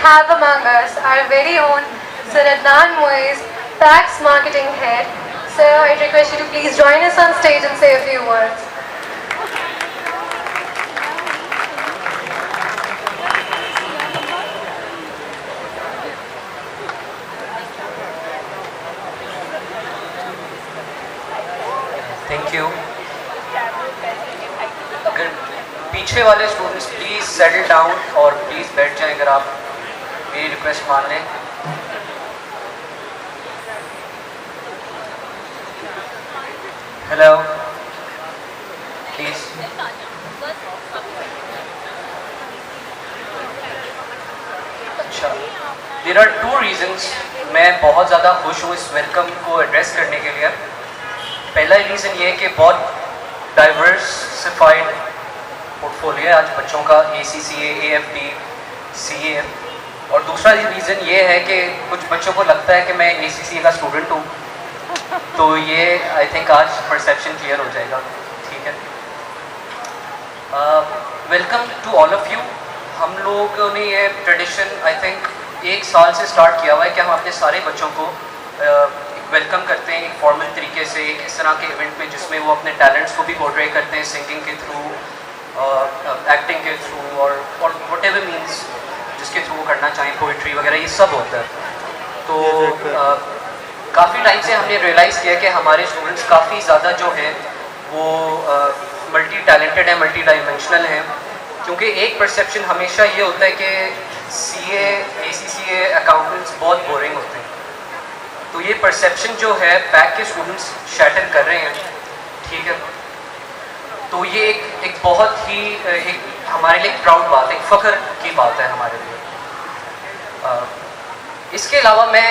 have among us our very own Sir Adnan Moiz, PAX Marketing Head. Sir, I request you to please join us on stage and say a few words. Thank you. अगर पीछे वाले students please settle down और please बैठ जाएं अगर आप मेरी request मान लें। Hello please. अच्छा, देयर आर टू रीजंस मैं बहुत ज़्यादा खुश हूँ इस वेलकम को एड्रेस करने के लिए। पहला रीज़न ये है कि बहुत डाइवर्सिफाइड पोर्टफोलियो है आज बच्चों का, ACCA, AFD, CA। और दूसरा रीज़न ये है कि कुछ बच्चों को लगता है कि मैं ACCA का स्टूडेंट हूँ, तो ये आई थिंक आज परसेप्शन क्लियर हो जाएगा। ठीक है, welcome to all of you. हम लोगों ने ये ट्रेडिशन आई थिंक 1 साल से स्टार्ट किया हुआ है कि हम अपने सारे बच्चों को वेलकम करते हैं एक फॉर्मल तरीके से, एक इस तरह के इवेंट में जिसमें वो अपने टैलेंट्स को भी पोर्ट्रे करते हैं सिंगिंग के थ्रू, एक्टिंग के थ्रू और व्हाटएवर मींस जिसके थ्रू वो करना चाहें, पोइट्री वगैरह ये सब होता है। तो काफ़ी टाइम से हमने रियलाइज़ किया कि हमारे स्टूडेंट्स काफ़ी ज़्यादा जो हैं वो मल्टी टैलेंटेड हैं, मल्टी डायमेंशनल हैं। क्योंकि एक परसेप्शन हमेशा ये होता है कि CA, ACCA अकाउंटेंट्स बहुत बोरिंग होते हैं, तो ये परसेप्शन जो है पैक के स्टूडेंट्स शैटर कर रहे हैं। ठीक है, तो ये एक बहुत ही एक हमारे लिए प्राउड बात है, एक फ़ख्र की बात है हमारे लिए। इसके अलावा मैं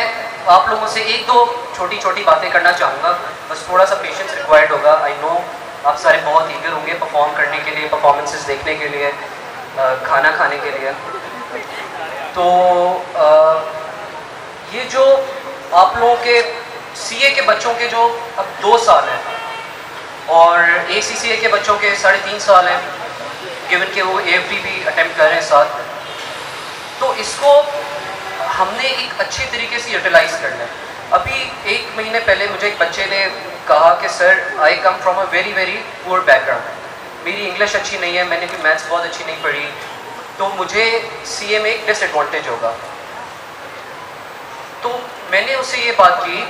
आप लोगों से 1-2 छोटी छोटी बातें करना चाहूँगा, बस थोड़ा सा पेशेंस रिक्वायर्ड होगा। आई नो आप सारे बहुत ईगर होंगे परफॉर्म करने के लिए, परफॉर्मेंसेस देखने के लिए, खाना खाने के लिए। तो ये जो आप लोगों के CA के बच्चों के जो अब 2 साल हैं और ACCA के बच्चों के 3.5 साल हैं, गिवन के वो AFD भी अटेम्प्ट कर रहे हैं साथ, तो इसको हमने एक अच्छे तरीके से यूटिलाइज़ करना है। अभी 1 महीने पहले मुझे एक बच्चे ने कहा कि sir I come from a very very poor background, मेरी इंग्लिश अच्छी नहीं है, मैंने भी मैथ्स बहुत अच्छी नहीं पढ़ी, तो मुझे CA में एक डिसएडवांटेज होगा। तो मैंने उससे ये बात की,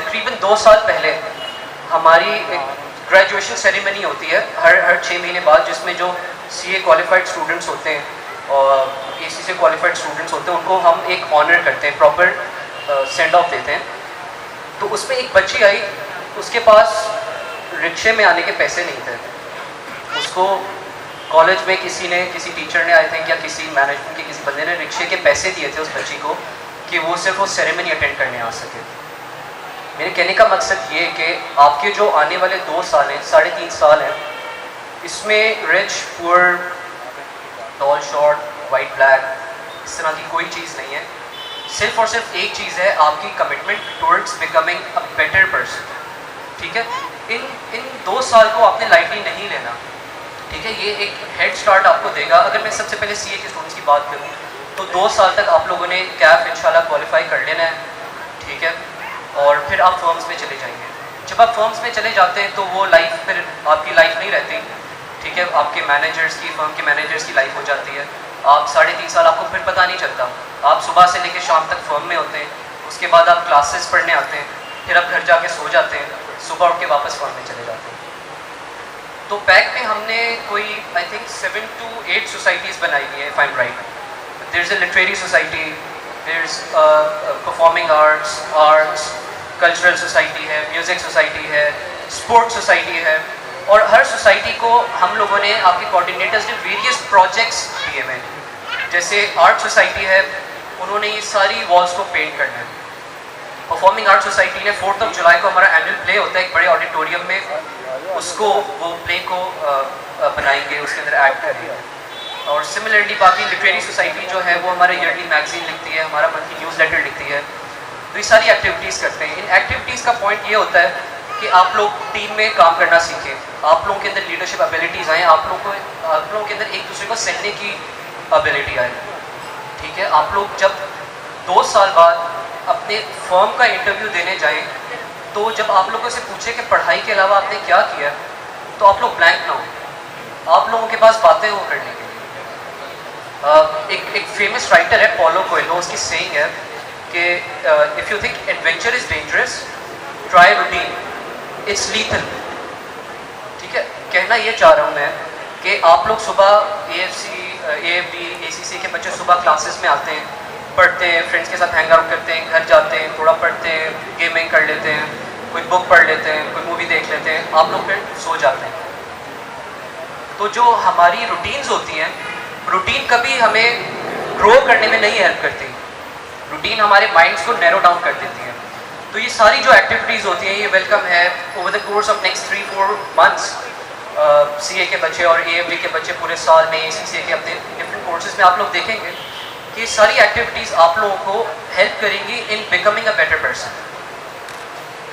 तकरीबन 2 साल पहले हमारी एक ग्रेजुएशन सेरेमनी होती है हर 6 महीने बाद, जिसमें जो CA क्वालिफाइड स्टूडेंट्स होते हैं और ACCA क्वालिफाइड स्टूडेंट्स होते हैं उनको हम एक ऑनर करते हैं, प्रॉपर सेंड ऑफ देते हैं। तो उसमें एक बच्ची आई, उसके पास रिक्शे में आने के पैसे नहीं थे। उसको कॉलेज में किसी टीचर ने आई थिंक या किसी मैनेजमेंट के किसी बंदे ने रिक्शे के पैसे दिए थे उस बच्ची को कि वो सिर्फ वो सेरेमनी अटेंड करने आ सके। मेरे कहने का मकसद ये है कि आपके जो आने वाले 2 साल हैं, 3.5 साल हैं, इसमें rich poor, tall short, white black इस तरह की कोई चीज़ नहीं है। सिर्फ और सिर्फ एक चीज़ है, आपकी commitment towards becoming a better person. ठीक है, इन 2 साल को आपने लाइटली नहीं लेना। ठीक है, ये एक हेड स्टार्ट आपको देगा। अगर मैं सबसे पहले CA के स्टूडेंट्स की बात करूँ तो 2 साल तक आप लोगों ने कैफ इंशाल्लाह क्वालिफाई कर लेना है। ठीक है, और फिर आप फर्म्स में चले जाएंगे। जब आप फर्म्स में चले जाते हैं तो वो लाइफ फिर आपकी लाइफ नहीं रहती। ठीक है, आपके मैनेजर्स की, फर्म के मैनेजर्स की लाइफ हो जाती है। आप 3.5 साल आपको फिर पता नहीं चलता, आप सुबह से लेकर शाम तक फर्म में होते हैं, उसके बाद आप क्लासेस पढ़ने आते हैं, फिर आप घर जाके सो जाते हैं, सुबह उठ के वापस फर्म में चले जाते हैं। तो पैक में हमने कोई आई थिंक 7 to 8 सोसाइटीज़ बनाई हुई है, if I am right. There is a literary society, there is performing arts, cultural society है, म्यूज़िक सोसाइटी है, स्पोर्ट्स सोसाइटी है, और हर सोसाइटी को हम लोगों ने, आपके कोऑर्डिनेटर्स ने वेरियस प्रोजेक्ट्स दिए हुए हैं। जैसे आर्ट सोसाइटी है, उन्होंने ये सारी वॉल्स को पेंट करना है। परफॉर्मिंग आर्ट सोसाइटी ने 4 जुलाई को हमारा एनुअल प्ले होता है एक बड़े ऑडिटोरियम में, उसको वो प्ले को बनाएंगे, उसके अंदर एक्ट करेंगे। और सिमिलरली बाकी लिटरेरी सोसाइटी जो है वो हमारे ईयरली मैगजीन लिखती है, हमारा मंथली न्यूज़लेटर लिखती है। तो ये सारी एक्टिविटीज़ करते हैं। इन एक्टिविटीज़ का पॉइंट ये होता है कि आप लोग टीम में काम करना सीखें, आप लोगों के अंदर लीडरशिप एबिलिटीज़ आएँ, आप लोगों के अंदर एक दूसरे को सहने की एबिलिटी आए। ठीक है, आप लोग जब 2 साल बाद अपने फर्म का इंटरव्यू देने जाएं, तो जब आप लोगों से पूछे कि पढ़ाई के अलावा आपने क्या किया, तो आप लोग ब्लैंक ना हो, आप लोगों के पास बातें हो करने के लिए। एक फेमस राइटर है पॉलो कोएल्हो, उसकी सेइंग है कि if you think adventure is dangerous, try routine, it's lethal. ठीक है, कहना ये चाह रहा हूँ मैं कि आप लोग सुबह AFC, AFD, ACC के बच्चे सुबह क्लासेस में आते हैं, पढ़ते हैं, फ्रेंड्स के साथ हैंग आउट करते हैं, घर जाते हैं, थोड़ा पढ़ते हैं, गेमिंग कर लेते हैं, कोई बुक पढ़ लेते हैं, कोई मूवी देख लेते हैं, आप लोग फिर सो जाते हैं। तो जो हमारी रूटीन्स होती हैं, रूटीन कभी हमें ग्रो करने में नहीं हेल्प करती, रूटीन हमारे माइंड्स को नैरो डाउन कर देती है। तो ये सारी जो एक्टिविटीज़ होती हैं, ये वेलकम है। Over the course of next 3-4 months CA के बच्चे और AFD के बच्चे पूरे साल में ACCA के अपने डिफरेंट कोर्सेज में आप लोग देखेंगे कि ये सारी एक्टिविटीज़ आप लोगों को हेल्प करेंगी in becoming a better person.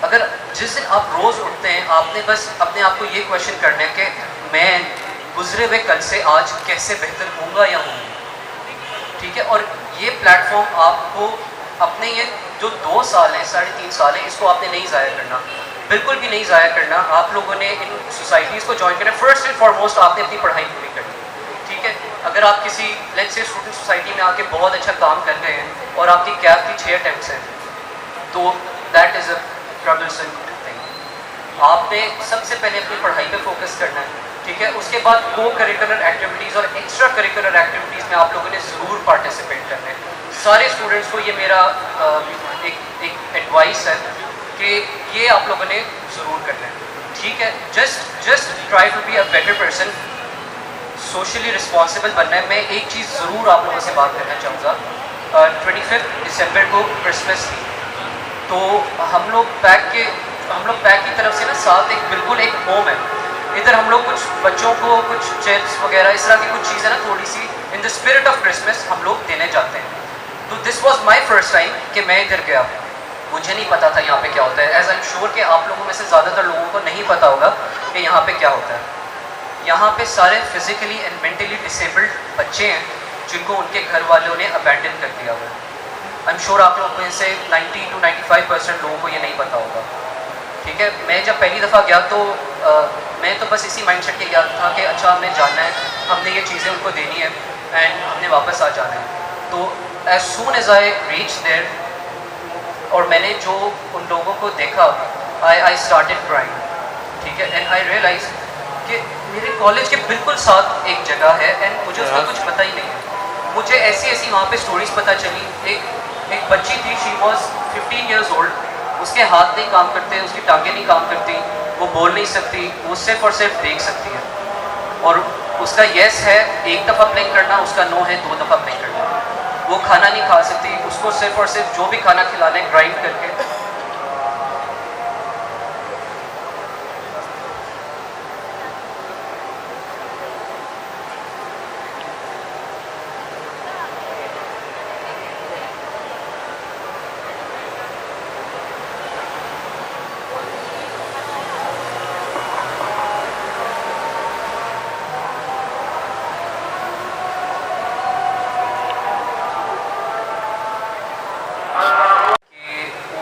अगर जिस दिन आप रोज़ उठते हैं, आपने बस अपने आप को ये क्वेश्चन करना है कि मैं गुजरे हुए कल से आज कैसे बेहतर होऊंगा या होंगी। ठीक है, और ये प्लेटफॉर्म आपको अपने ये जो 2 साल हैं, 3.5 साल हैं, इसको आपने नहीं ज़ाया करना, बिल्कुल भी नहीं ज़ाया करना। आप लोगों ने इन सोसाइटीज़ को ज्वाइन करना, फर्स्ट एंड फॉरमोस्ट आपने अपनी पढ़ाई पूरी करनी। ठीक है, अगर आप किसी लेट्स से स्टूडेंट सोसाइटी में आके बहुत अच्छा काम कर रहे हैं और आपकी कैब की 6 अटेम्प्ट्स हैं, तो that is a troublesome thing. आपने सबसे पहले अपनी पढ़ाई पे फोकस करना है। ठीक है, उसके बाद को करिकुलर एक्टिविटीज़ और एक्स्ट्रा करिकुलर एक्टिविटीज़ में आप लोगों ने ज़रूर पार्टिसिपेट करना है। सारे स्टूडेंट्स को ये मेरा एक एडवाइस है कि ये आप लोगों ने ज़रूर करना है। ठीक है, just try to be a better person, socially responsible बनना है। मैं एक चीज़ ज़रूर आप लोगों से बात करना चाहूँगा। 25 दिसंबर को क्रिसमस थी, तो हम लोग पैक की तरफ से ना साथ बिल्कुल एक होम है, इधर हम लोग कुछ बच्चों को कुछ चिप्स वगैरह इस तरह की कुछ चीज़ें ना थोड़ी सी in the spirit of Christmas हम लोग देने जाते हैं। तो this was my first time कि मैं इधर गया, मुझे नहीं पता था यहाँ पे क्या होता है। एज आई एम श्योर कि आप लोगों में से ज़्यादातर लोगों को नहीं पता होगा कि यहाँ पे क्या होता है। यहाँ पे सारे फिजिकली एंड मेंटली डिसेबल्ड बच्चे हैं जिनको उनके घर वालों ने अबैंडन कर दिया हुआ है। आई एम श्योर आप लोगों में से 90 to 95% लोगों को ये नहीं पता होगा। ठीक है, मैं जब पहली दफ़ा गया तो मैं तो बस इसी माइंडसेट के गया था कि अच्छा हमें जानना है, हमने ये चीज़ें उनको देनी है एंड हमने वापस आ जाना है। तो as soon as I reach there और मैंने जो उन लोगों को देखा, आई स्टार्टेड क्राइंग। ठीक है, एंड आई रियलाइज कि मेरे कॉलेज के बिल्कुल साथ एक जगह है एंड मुझे उसका कुछ पता ही नहीं है। मुझे ऐसी वहाँ पे स्टोरीज पता चली। एक बच्ची थी, शी वॉज 15 years old, उसके हाथ नहीं काम करते, उसकी टांगें नहीं काम करती, वो बोल नहीं सकती, वो सिर्फ और सिर्फ देख सकती है। और उसका येस है 1 दफ़ा ब्लिंक करना, उसका नो है 2 दफ़ा ब्लिंक करना। वो खाना नहीं खा सकती, उसको सिर्फ और सिर्फ जो भी खाना खिलाना है ग्राइंड करके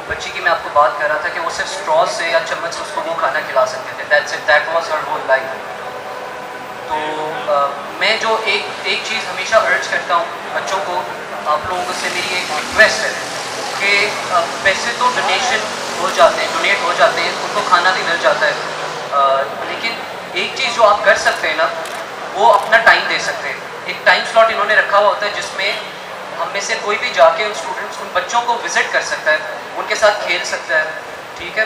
बच्ची की मैं आपको बात कर रहा था कि वो सिर्फ स्ट्रॉ से या चम्मच से उसको वो खाना खिला सकते थे। That's it, that was her whole life. तो मैं जो एक चीज़ हमेशा अर्ज करता हूँ बच्चों को, आप लोगों से मेरी एक रिक्वेस्ट है कि पैसे तो डोनेट हो जाते हैं, उनको खाना भी मिल जाता है, लेकिन एक चीज़ जो आप कर सकते हैं ना, वो अपना टाइम दे सकते हैं। एक टाइम स्लॉट इन्होंने रखा हुआ होता है जिसमें हम में से कोई भी जाके उन बच्चों को विजिट कर सकता है, उनके साथ खेल सकता है। ठीक है,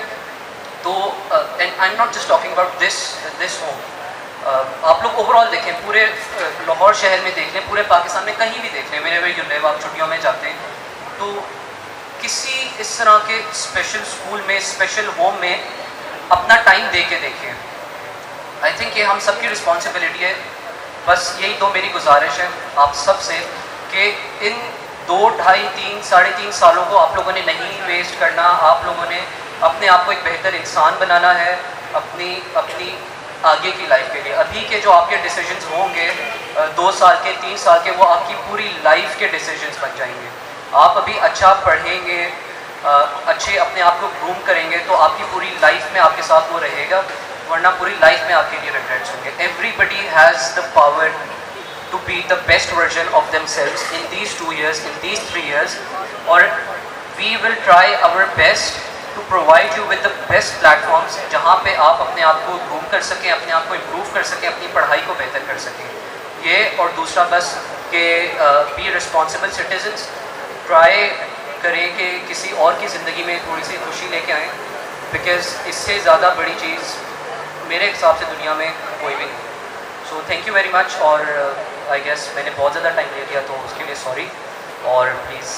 तो and I am not just talking about this home. आप लोग ओवरऑल देखें, पूरे लाहौर शहर में देख लें, पूरे पाकिस्तान में कहीं भी देख लें, मेरे वे यूनिव आप छुट्टियों में जाते हैं तो किसी इस तरह के स्पेशल स्कूल में, स्पेशल होम में अपना टाइम दे के देखें। आई थिंक ये हम सबकी रिस्पॉन्सिबिलिटी है। बस यही तो मेरी गुजारिश है आप सब से कि इन 2, 2.5, 3, 3.5 सालों को आप लोगों ने नहीं वेस्ट करना। आप लोगों ने अपने आप को एक बेहतर इंसान बनाना है, अपनी आगे की लाइफ के लिए। अभी के जो आपके डिसीजंस होंगे 2 साल के 3 साल के, वो आपकी पूरी लाइफ के डिसीजंस बन जाएंगे। आप अभी अच्छा पढ़ेंगे, अच्छे अपने आप को ग्रूम करेंगे तो आपकी पूरी लाइफ में आपके साथ वो रहेगा, वरना पूरी लाइफ में आपके लिए रिग्रेट्स होंगे। Everybody has the power to be the best version of themselves in these 2 years, in these 3 years, और we will try our best to provide you with the best platforms जहाँ पे आप अपने आप को ग्रूम कर सकें, अपने आप को इम्प्रूव कर सकें, अपनी पढ़ाई को बेहतर कर सकें। ये और दूसरा बस कि बी रिस्पॉन्सिबल सिटीजन्स, ट्राई करें कि किसी और की ज़िंदगी में थोड़ी सी खुशी लेके आएँ, बिकॉज़ इससे ज़्यादा बड़ी चीज़ मेरे हिसाब से दुनिया में कोई भी नहीं। So thank you very much, और आई गेस मैंने बहुत ज़्यादा टाइम ले लिया तो उसके लिए सॉरी, और प्लीज़